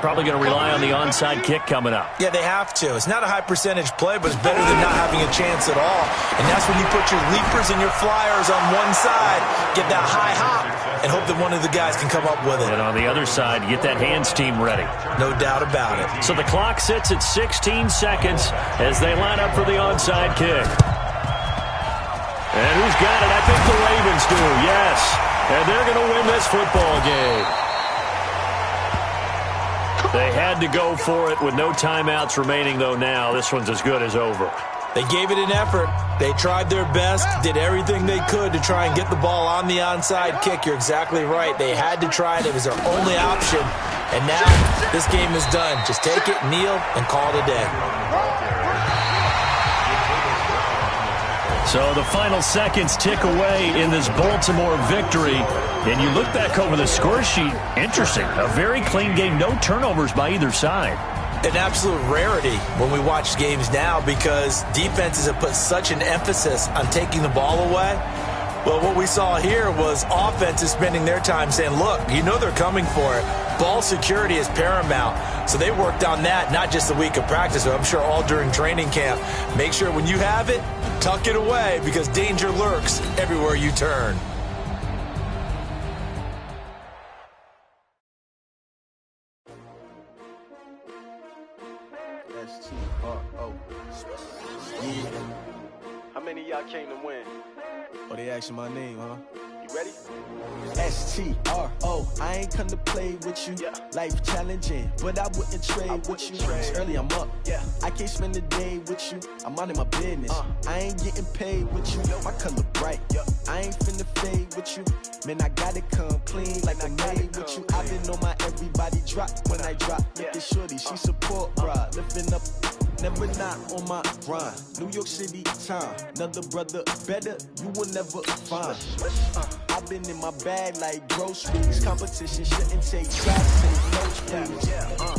Probably going to rely on the onside kick coming up. Yeah, they have to. It's not a high-percentage play, but it's better than not having a chance at all. And that's when you put your leapers and your flyers on one side, get that high hop, and hope that one of the guys can come up with it. And on the other side, get that hands team ready. No doubt about it. So the clock sits at 16 seconds as they line up for the onside kick. And who's got it? I think the Ravens do, yes. And they're going to win this football game. They had to go for it with no timeouts remaining, though, now. This one's as good as over. They gave it an effort. They tried their best, did everything they could to try and get the ball on the onside kick. You're exactly right. They had to try it. It was their only option. And now this game is done. Just take it, kneel, and call it a day. So the final seconds tick away in this Baltimore victory. And you look back over the score sheet, interesting. A very clean game, no turnovers by either side. An absolute rarity when we watch games now because defenses have put such an emphasis on taking the ball away. Well, what we saw here was offenses spending their time saying, look, you know they're coming for it. Ball security is paramount. So they worked on that, not just a week of practice, but I'm sure all during training camp. Make sure when you have it, tuck it away because danger lurks everywhere you turn. S-T-R-O. Yeah. How many of y'all came to win? Oh, they asking my name, huh? You ready? S-T-R-O. I ain't come to play with you. Yeah. Life challenging, but I wouldn't trade with you. It's early, I'm up. Yeah. I can't spend the day with you. I'm out of my business. I ain't getting paid with you. My color bright. I ain't finna fade with you. Man, I gotta come clean like I made with you. I've been on my everybody drop when I drop. Look at shorty, she support, bruh. Lifting up, never not on my grind. New York City time, another brother better, you will never find. I've been in my bag like groceries. Competition shouldn't take shots and coach please.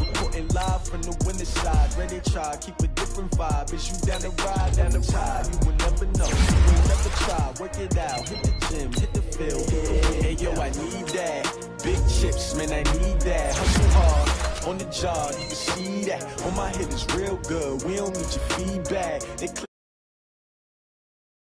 Reporting live from the winning side. Ready to try, keep a different vibe. Is you down the ride, down the tide? You will never know. You ain't never try. Work it out. Hit the gym, hit the field. Hey yo, I need that. Big chips, man, I need that. Hustle hard on the job, you can see that. On my head is real good. We don't need your feedback. They